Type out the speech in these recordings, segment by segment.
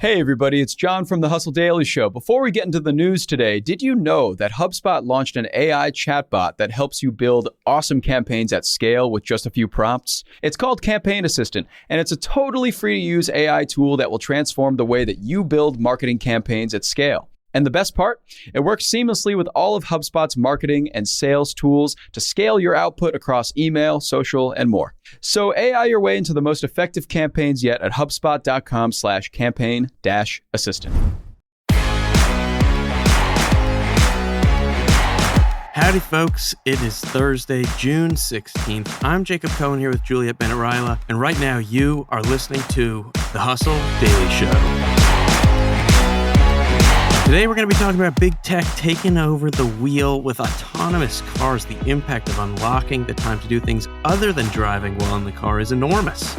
Hey everybody, it's John from the Hustle Daily Show. Before we get into the news today, did you know that HubSpot launched an AI chatbot that helps you build awesome campaigns at scale with just a few prompts? It's called Campaign Assistant, and it's a totally free-to-use AI tool that will transform the way that you build marketing campaigns at scale. And the best part? It works seamlessly with all of HubSpot's marketing and sales tools to scale your output across email, social, and more. So AI your way into the most effective campaigns yet at HubSpot.com/campaign-assistant. Howdy, folks. It is Thursday, June 16th. I'm Jacob Cohen here with Juliet, Bennett, Rylah. And right now, you are listening to the Hustle Daily Show. Today, we're going to be talking about big tech taking over the wheel with autonomous cars. The impact of unlocking the time to do things other than driving while in the car is enormous.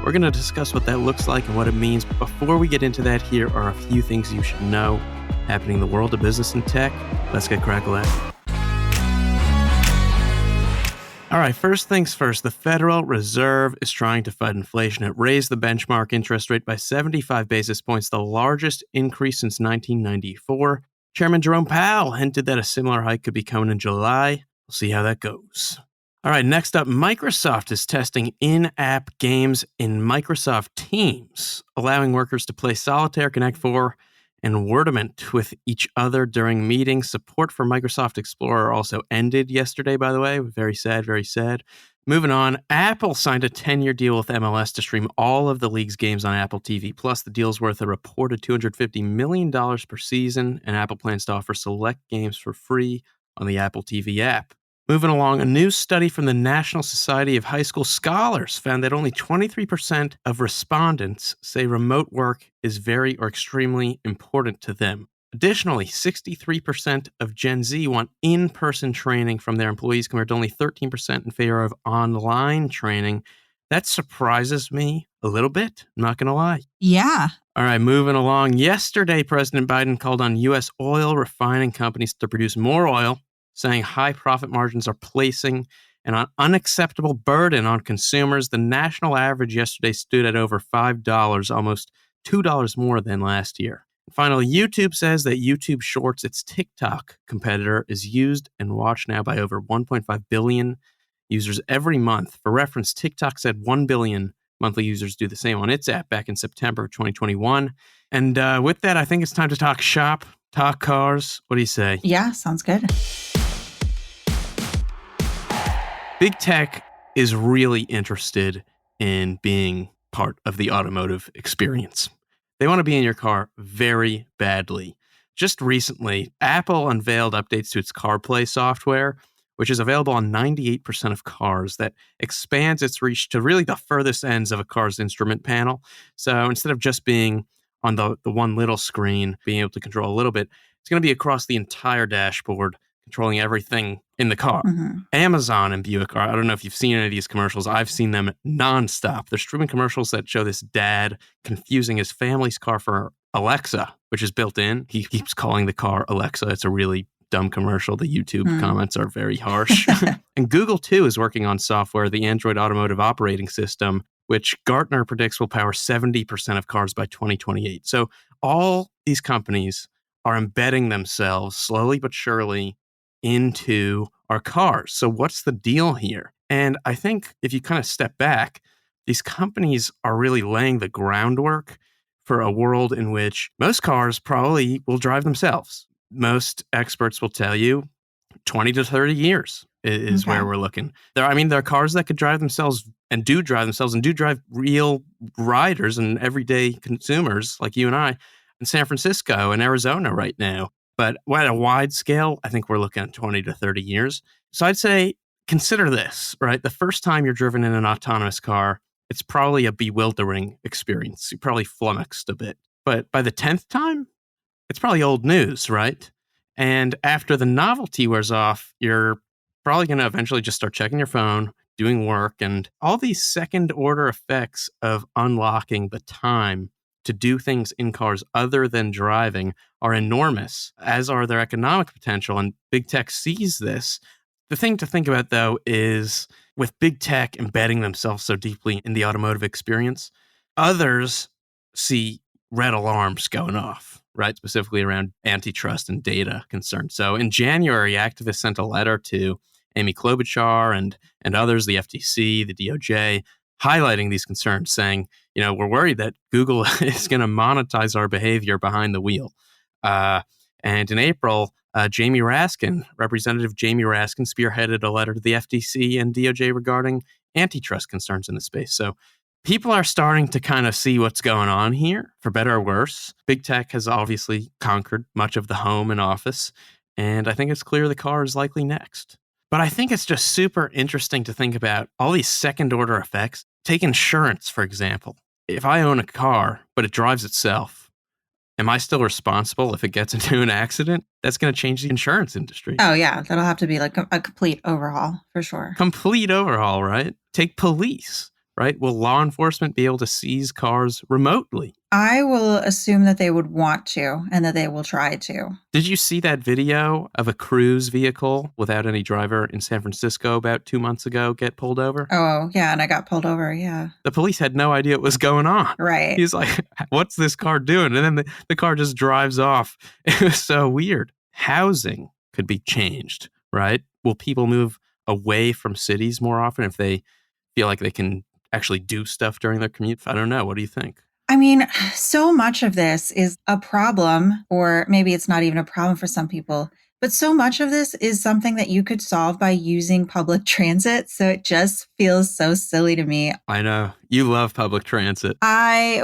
We're going to discuss what that looks like and what it means. But before we get into that, here are a few things you should know happening in the world of business and tech. Let's get crackled at it. All right, first things first, the Federal Reserve is trying to fight inflation. It raised the benchmark interest rate by 75 basis points, the largest increase since 1994. Chairman Jerome Powell hinted that a similar hike could be coming in July. We'll see how that goes. All right, next up, Microsoft is testing in-app games in Microsoft Teams, allowing workers to play Solitaire, Connect 4, and Wordament with each other during meetings. Support for Microsoft Explorer also ended yesterday, by the way. Very sad, very sad. Moving on, Apple signed a 10-year deal with MLS to stream all of the league's games on Apple TV. Plus, the deal's worth a reported $250 million per season, and Apple plans to offer select games for free on the Apple TV app. Moving along, a new study from the National Society of High School Scholars found that only 23% of respondents say remote work is very or extremely important to them. Additionally, 63% of Gen Z want in-person training from their employees compared to only 13% in favor of online training. That surprises me a little bit, I'm not going to lie. Yeah. All right, moving along. Yesterday, President Biden called on U.S. oil refining companies to produce more oil, saying high profit margins are placing an unacceptable burden on consumers. The national average yesterday stood at over $5, almost $2 more than last year. Finally, YouTube says that YouTube Shorts, its TikTok competitor, is used and watched now by over 1.5 billion users every month. For reference, TikTok said 1 billion monthly users do the same on its app back in September of 2021. And with that, I think it's time to talk shop, talk cars. What do you say? Yeah, sounds good. Big tech is really interested in being part of the automotive experience. They want to be in your car very badly. Just recently, Apple unveiled updates to its CarPlay software, which is available on 98% of cars, that expands its reach to really the furthest ends of a car's instrument panel. So instead of just being on the one little screen, being able to control a little bit, it's going to be across the entire dashboard, controlling everything in the car. Mm-hmm. Amazon and Buick I don't know if you've seen any of these commercials. I've seen them nonstop. They're streaming commercials that show this dad confusing his family's car for Alexa, which is built in. He keeps calling the car Alexa. It's a really dumb commercial. The YouTube comments are very harsh. And Google, too, is working on software, the Android Automotive Operating System, which Gartner predicts will power 70% of cars by 2028. So all these companies are embedding themselves slowly but surely into our cars. So what's the deal here? And I think if you kind of step back, these companies are really laying the groundwork for a world in which most cars probably will drive themselves. Most experts will tell you 20 to 30 years is where we're looking. There are cars that could drive themselves and do drive real riders and everyday consumers like you and I in San Francisco and Arizona right now. But at a wide scale, I think we're looking at 20 to 30 years. So I'd say, consider this, right? The first time you're driven in an autonomous car, it's probably a bewildering experience. You probably flummoxed a bit. But by the 10th time, it's probably old news, right? And after the novelty wears off, you're probably going to eventually just start checking your phone, doing work, and all these second order effects of unlocking the time to do things in cars other than driving are enormous, as are their economic potential. And big tech sees this. The thing to think about, though, is with big tech embedding themselves so deeply in the automotive experience, others see red alarms going off, right? Specifically around antitrust and data concerns. So in January, activists sent a letter to Amy Klobuchar and others, the FTC, the DOJ, highlighting these concerns, saying, we're worried that Google is going to monetize our behavior behind the wheel. And in April, Representative Jamie Raskin spearheaded a letter to the FTC and DOJ regarding antitrust concerns in the space. So people are starting to kind of see what's going on here, for better or worse. Big tech has obviously conquered much of the home and office, and I think it's clear the car is likely next. But I think it's just super interesting to think about all these second-order effects. Take insurance, for example. If I own a car, but it drives itself, am I still responsible if it gets into an accident? That's going to change the insurance industry. Oh, yeah. That'll have to be like a complete overhaul, for sure. Complete overhaul, right? Take police, right? Will law enforcement be able to seize cars remotely? I will assume that they would want to and that they will try to. Did you see that video of a cruise vehicle without any driver in San Francisco about 2 months ago get pulled over? Oh, yeah. And I got pulled over. Yeah. The police had no idea what was going on. Right. He's like, what's this car doing? And then the car just drives off. It was so weird. Housing could be changed, right? Will people move away from cities more often if they feel like they can actually do stuff during their commute? I don't know. What do you think? I mean, so much of this is a problem, or maybe it's not even a problem for some people, but so much of this is something that you could solve by using public transit. So it just feels so silly to me. I know. You love public transit. I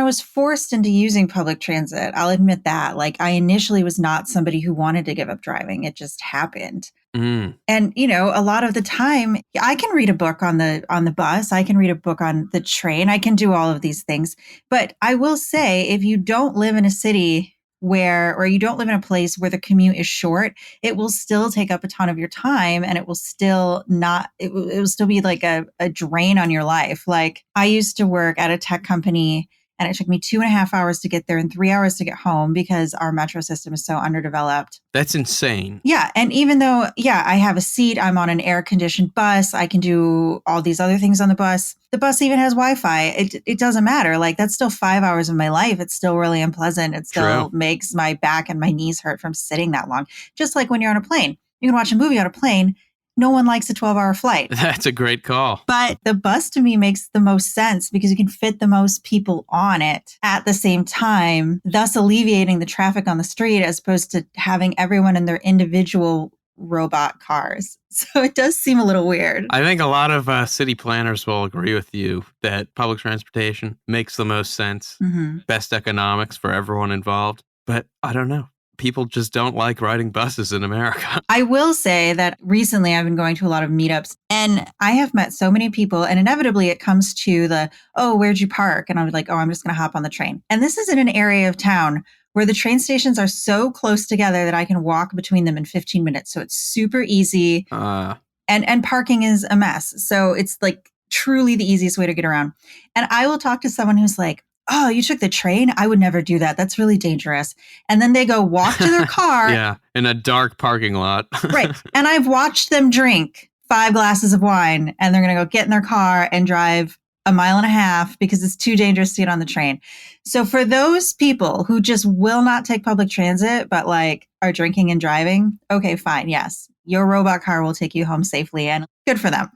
was forced into using public transit. I'll admit that. Like, I initially was not somebody who wanted to give up driving. It just happened. Mm. And, a lot of the time I can read a book on the bus. I can read a book on the train. I can do all of these things. But I will say, if you don't live in a city or you don't live in a place where the commute is short, it will still take up a ton of your time, and it will still be like a drain on your life. Like, I used to work at a tech company, and it took me 2.5 hours to get there and 3 hours to get home because our metro system is so underdeveloped. That's insane. Yeah. And even though, I have a seat, I'm on an air-conditioned bus, I can do all these other things on the bus. The bus even has Wi-Fi. It doesn't matter. Like, that's still 5 hours of my life. It's still really unpleasant. It still makes my back and my knees hurt from sitting that long. Just like when you're on a plane. You can watch a movie on a plane. No one likes a 12-hour flight. That's a great call. But the bus to me makes the most sense because you can fit the most people on it at the same time, thus alleviating the traffic on the street as opposed to having everyone in their individual robot cars. So it does seem a little weird. I think a lot of city planners will agree with you that public transportation makes the most sense, best economics for everyone involved. But I don't know. People just don't like riding buses in America. I will say that recently I've been going to a lot of meetups, and I have met so many people, and inevitably it comes to where'd you park? And I'm like, I'm just going to hop on the train. And this is in an area of town where the train stations are so close together that I can walk between them in 15 minutes. So it's super easy. And parking is a mess. So it's like truly the easiest way to get around. And I will talk to someone who's like, oh, you took the train? I would never do that. That's really dangerous. And then they go walk to their car. Yeah, in a dark parking lot. Right. And I've watched them drink 5 glasses of wine, and they're going to go get in their car and drive 1.5 miles because it's too dangerous to get on the train. So for those people who just will not take public transit, but like are drinking and driving, okay, fine. Yes. Your robot car will take you home safely, and good for them.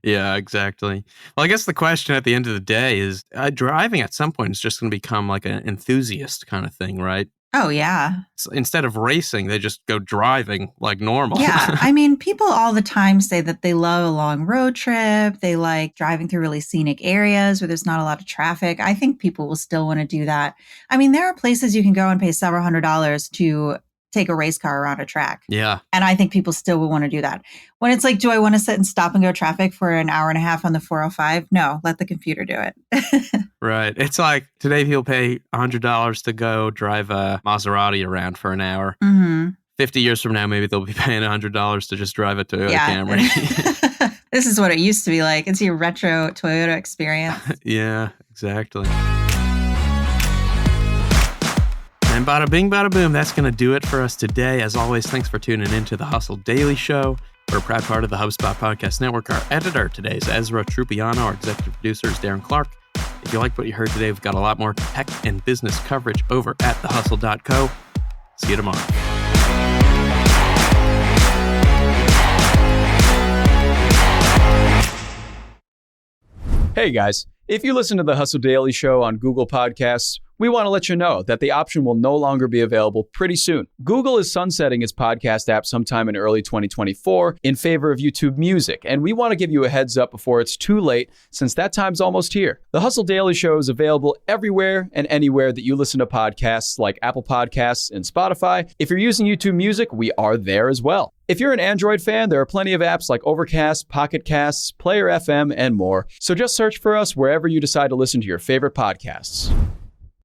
Yeah, exactly. Well, I guess the question at the end of the day is driving at some point is just going to become like an enthusiast kind of thing, right? Oh, yeah. So instead of racing, they just go driving like normal. Yeah. I mean, people all the time say that they love a long road trip. They like driving through really scenic areas where there's not a lot of traffic. I think people will still want to do that. I mean, there are places you can go and pay several $100s to take a race car around a track. Yeah. And I think people still will want to do that. When it's like, do I want to sit and stop and go traffic for 1.5 hours on the 405? No, let the computer do it. Right. It's like today people pay $100 to go drive a Maserati around for an hour. 50 years from now, maybe they'll be paying $100 to just drive a Toyota Camry. This is what it used to be like. It's your retro Toyota experience. Yeah, exactly. And bada bing, bada boom, that's going to do it for us today. As always, thanks for tuning in to the Hustle Daily Show. We're a proud part of the HubSpot Podcast Network. Our editor today is Ezra Trupiano. Our executive producer is Darren Clark. If you liked what you heard today, we've got a lot more tech and business coverage over at thehustle.co. See you tomorrow. Hey guys, if you listen to the Hustle Daily Show on Google Podcasts, we want to let you know that the option will no longer be available pretty soon. Google is sunsetting its podcast app sometime in early 2024 in favor of YouTube Music, and we want to give you a heads up before it's too late, since that time's almost here. The Hustle Daily Show is available everywhere and anywhere that you listen to podcasts, like Apple Podcasts and Spotify. If you're using YouTube Music, we are there as well. If you're an Android fan, there are plenty of apps like Overcast, Pocket Casts, Player FM, and more. So just search for us wherever you decide to listen to your favorite podcasts.